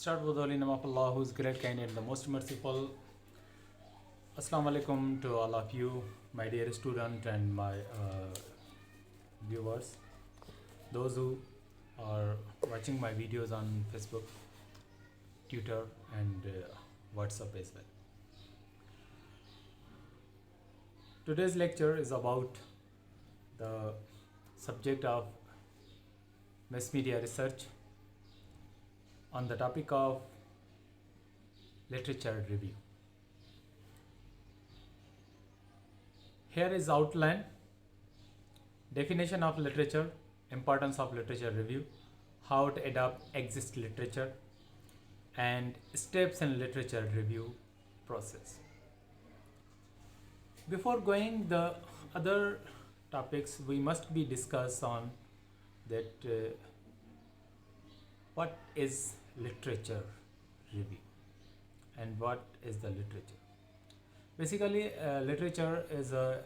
Start with the holy name of Allah, who is great, kind, and the most merciful. Assalamu alaikum to all of you, my dear student and my viewers. Those who are watching my videos on Facebook, Twitter, and WhatsApp as well. Today's lecture is about the subject of mass media research on the topic of literature review. Here is outline, definition of literature, importance of literature review, how to adapt exist literature, and steps in literature review process. Before going the other topics, we must be discuss on that what is literature review and what is the literature. Basically, literature is a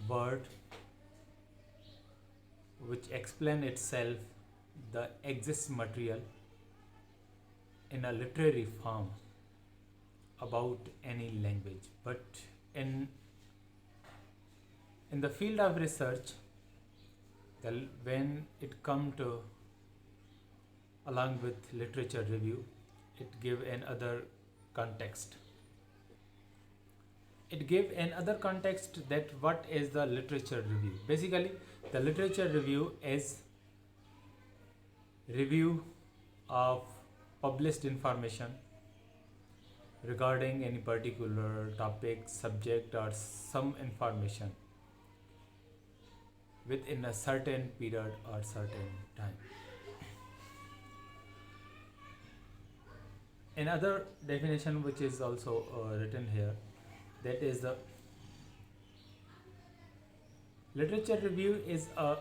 word which explain itself the exists material in a literary form about any language, but in the field of research, when it come to along with literature review, it give another context. It give another context that what is the literature review. Basically, the literature review is review of published information regarding any particular topic, subject, or some information within a certain period or certain time. Another definition which is also written here, that is the literature review is a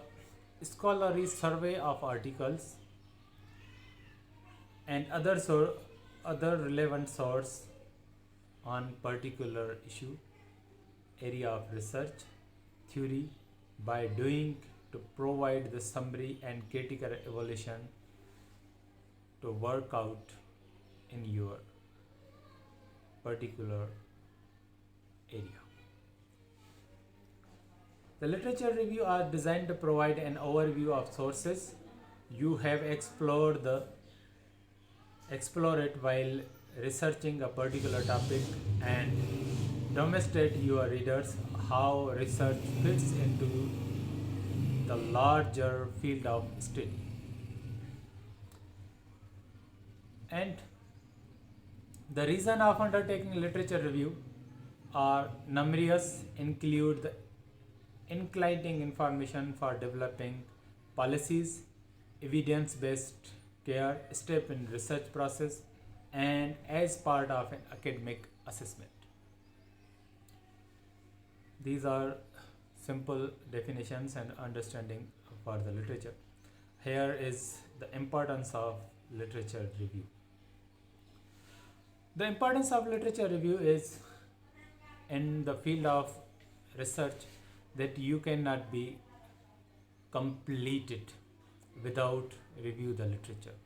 scholarly survey of articles and other relevant source on particular issue, area of research, theory, by doing to provide the summary and critical evaluation to work out in your particular area. The literature review are designed to provide an overview of sources you have explore it while researching a particular topic and demonstrate your readers how research fits into the larger field of study. And the reason of undertaking literature review are numerous, include the inclining information for developing policies, evidence-based care, step in research process, and as part of an academic assessment. These are simple definitions and understanding for the literature. Here is the importance of literature review. The importance of literature review is in the field of research that you cannot be completed without review the literature,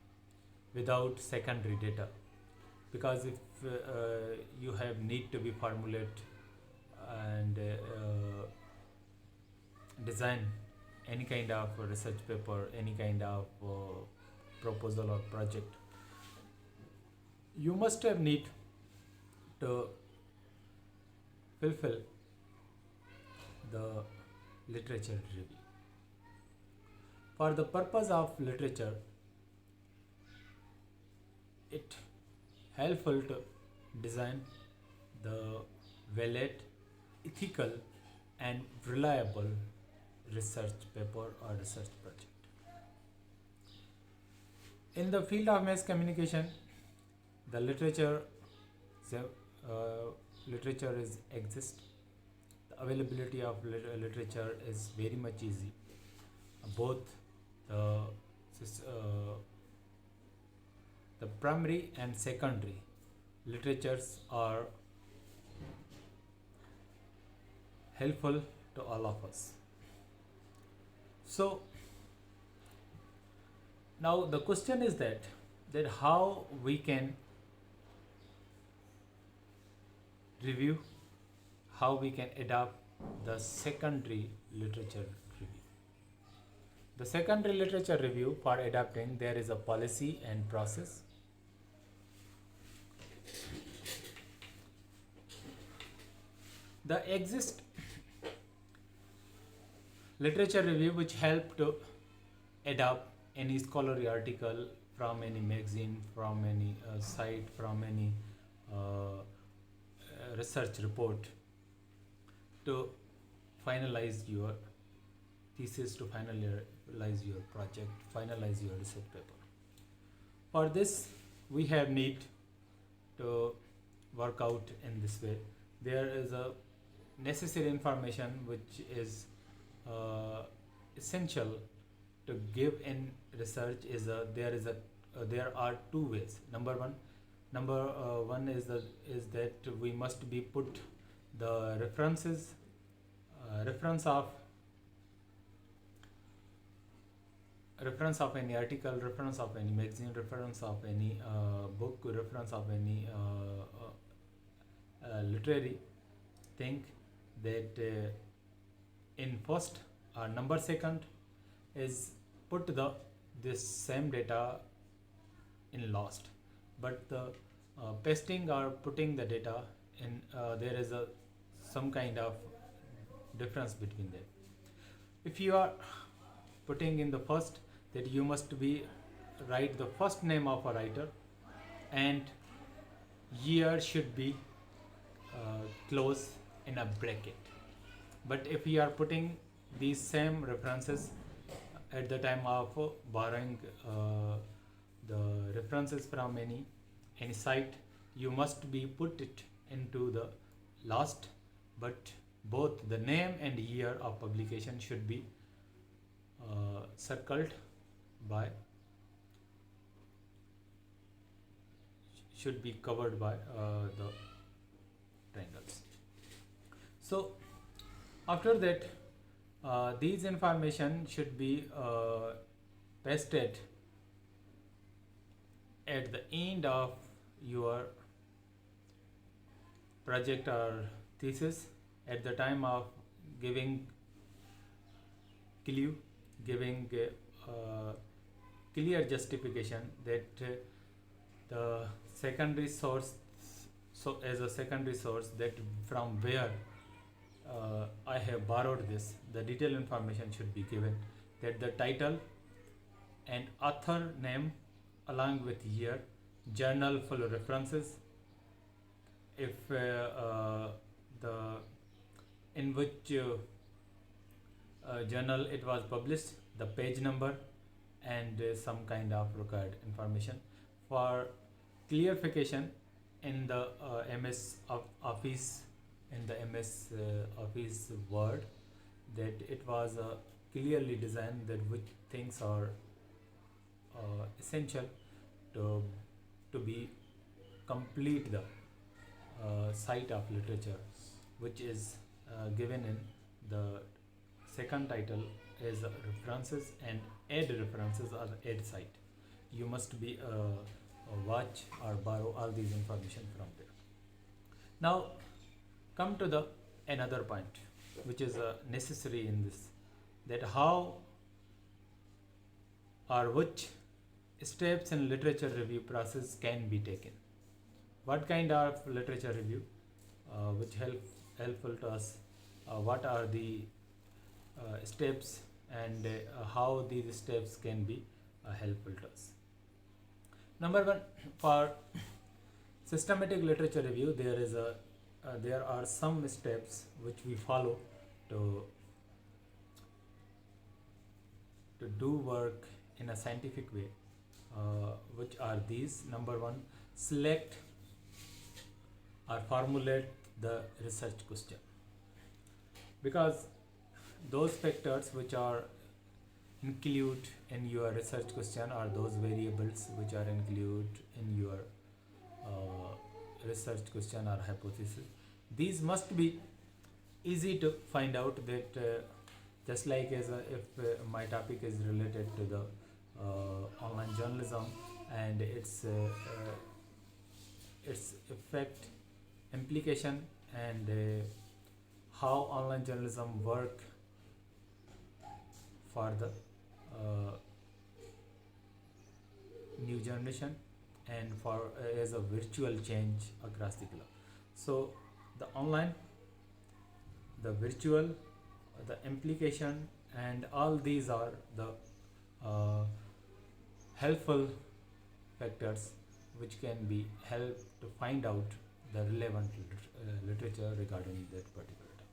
without secondary data. Because if you have need to be formulate and design any kind of research paper, any kind of proposal or project, you must have need to fulfill the literature review. For the purpose of literature, it helpful to design the valid, ethical, and reliable research paper or research project. In the field of mass communication, the literature is exist. The availability of literature is very much easy. Both the primary and secondary literatures are helpful to all of us. So now the question is that that how we can review, how we can adopt the secondary literature review. The secondary literature review, for adapting, there is a policy and process. The exist literature review which help to adopt any scholarly article from any magazine, from any site, from any research report to finalize your thesis, to finalize your project, finalize your research paper. For this, we have need to work out in this way. There is a necessary information which is essential to give in research. There are two ways. Number one is that we must be put the references, reference of any article, reference of any magazine, reference of any book, reference of any literary thing, that in first or number second is put this same data in last, but the pasting or putting the data in, there is some kind of difference between them. If you are putting in the first, that you must be write the first name of a writer, and year should be close in a bracket. But if you are putting these same references at the time of borrowing the references from any site, you must be put it into the last, but both the name and year of publication should be circled by, should be covered by the triangles. So after that, these information should be pasted at the end of your project or thesis, at the time of giving clue, giving clear justification that the secondary source, so as a secondary source, that from where I have borrowed this, the detailed information should be given, that the title and author name along with year, journal full references, if the in which journal it was published, the page number, and some kind of required information. For clarification, in the MS Office, in the MS Office Word, that it was clearly designed that which things are essential to be complete the site of literature, which is given in the second title is references, and add references or add site. You must be watch or borrow all these information from there. Now come to the another point which is necessary in this, that how or which steps in literature review process can be taken. What kind of literature review which helpful to us, what are the steps, and how these steps can be helpful to us. Number one, for systematic literature review, there are some steps which we follow to do work in a scientific way, which are these. Number one, select or formulate the research question, because those factors which are include in your research question are those variables which are included in your research question or hypothesis. These must be easy to find out, that just like as if my topic is related to the online journalism, and its effect, implication, and how online journalism work for the uh, new generation and for as a virtual change across the globe. So the online, the virtual, the implication, and all these are the uh, helpful factors which can be help to find out the relevant literature regarding that particular topic.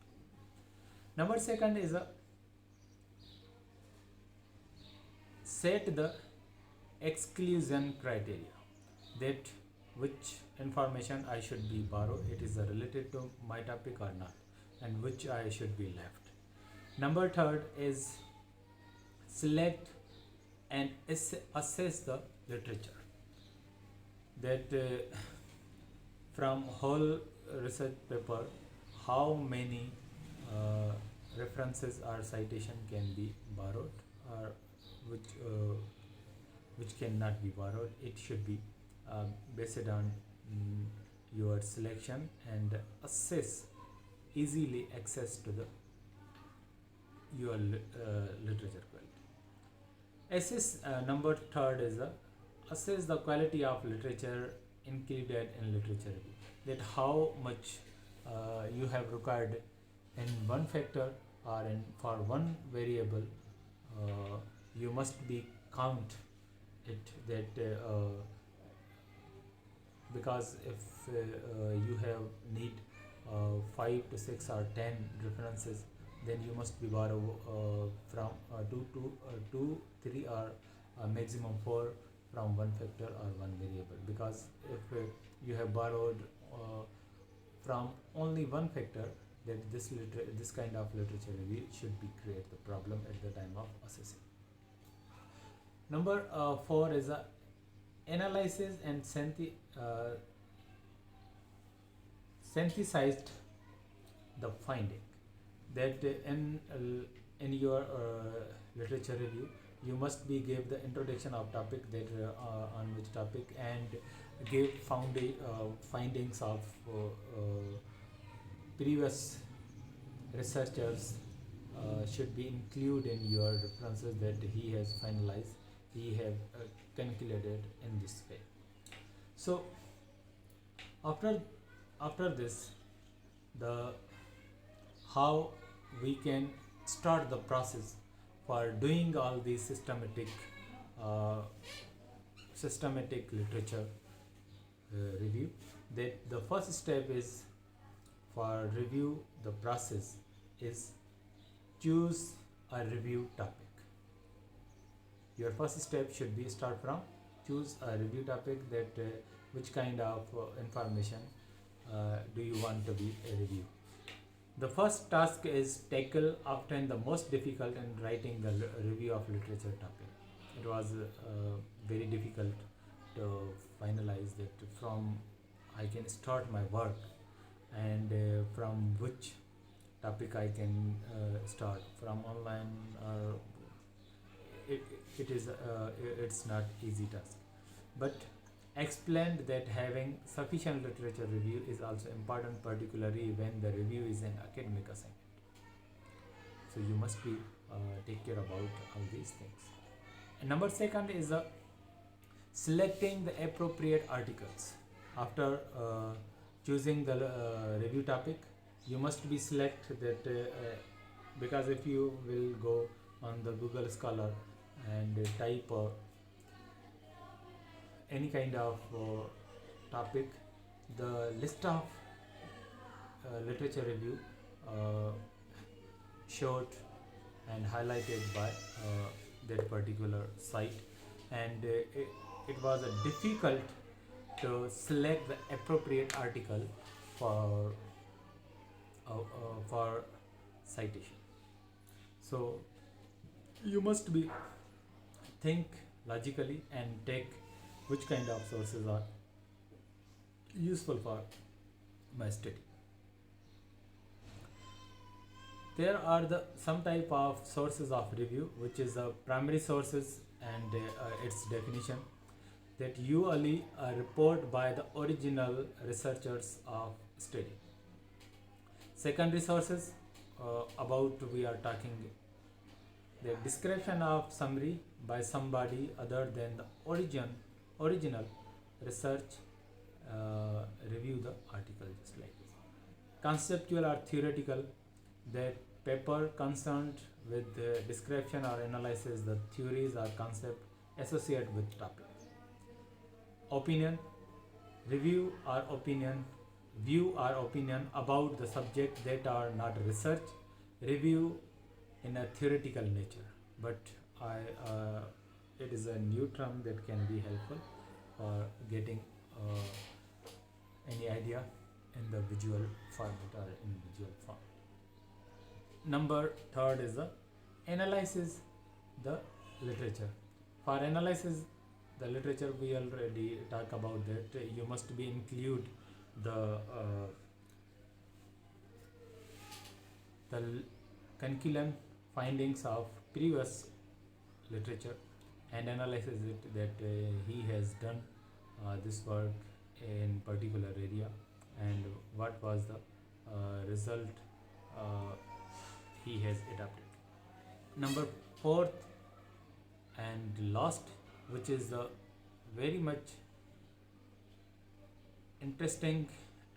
Number second is a set the exclusion criteria, that which information I should be borrow, it is related to my topic or not, and which I should be left. Number third is select and assess the literature, that from whole research paper how many uh, references or citation can be borrowed, or which uh, which cannot be borrowed. It should be based on your selection and assess easily access to the your literature quality. Assess number third is assess the quality of literature included in literature review, that how much you have required in one factor or in for one variable. You must be count it, that because if you have need 5 to 6 or 10 references, then you must be borrow from 2, 3 or maximum 4 from one factor or one variable, because if you have borrowed from only one factor, that this kind of literature review should be create the problem at the time of assessing. Number 4 is analysis and synthesized the finding, that in your literature review you must be give the introduction of topic, that on which topic, and give findings of previous researchers should be included in your references, that he has finalized, he have concluded in this way. So after this, the how we can start the process for doing all these systematic literature review, that the first step is for review the process is choose a review topic. Your first step should be start from choose a review topic, that which kind of information do you want to be a review. The first task is tackle often the most difficult in writing the review of literature topic. It was very difficult to finalize that from I can start my work, and from which topic I can start from online, or it's not easy task, but explained that having sufficient literature review is also important, particularly when the review is an academic assignment. So you must be take care about all these things. And number second is selecting the appropriate articles. After choosing the review topic, you must be select that because if you will go on the Google Scholar and type any kind of topic, the list of literature review showed and highlighted by that particular site, and it was difficult to select the appropriate article for citation. So you must be think logically and take which kind of sources are useful for my study. There are some type of sources of review, which is primary sources and its definition. that usually a report by the original researchers of study. Secondary sources about we are talking the description of summary by somebody other than the original research review the article just like this. Conceptual or theoretical, that paper concerned with the description or analysis the theories or concept associated with topic. Opinion, review or opinion, view or opinion about the subject that are not research, review in a theoretical nature, but it is a new term that can be helpful for getting any idea in the visual format or in visual form. Number third is the analysis the literature. For analysis the literature, we already talk about that. You must be include the curriculum findings of previous literature and analyzes it that he has done this work in particular area and what was the result he has adapted. Number fourth and last, which is the very much interesting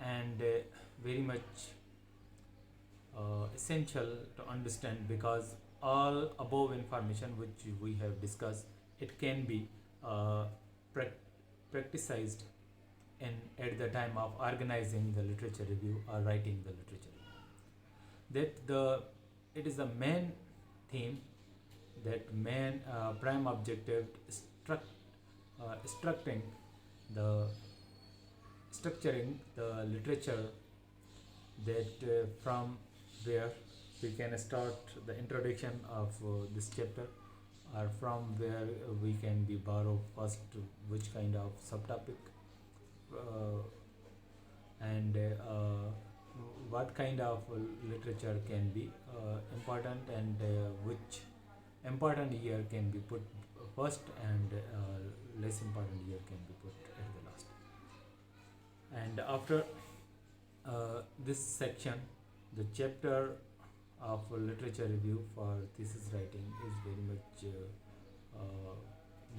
and very much essential to understand, because all above information which we have discussed, it can be practiced in at the time of organizing the literature review or writing the literature review. That it is the main theme, that main prime objective structuring the literature, that from where we can start the introduction of this chapter, or from where we can be borrow first which kind of subtopic and what kind of literature can be important, and which important year can be put first and less important year can be put at the last. And after this section, the chapter of literature review for thesis writing is very much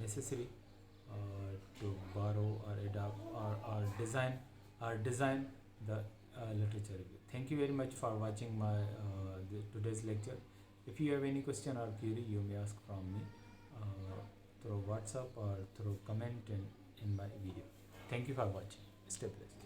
necessary to borrow or adapt or design the literature review. Thank you very much for watching my today's lecture. If you have any question or query, you may ask from me through WhatsApp or through comment in my video. Thank you for watching. Stay blessed.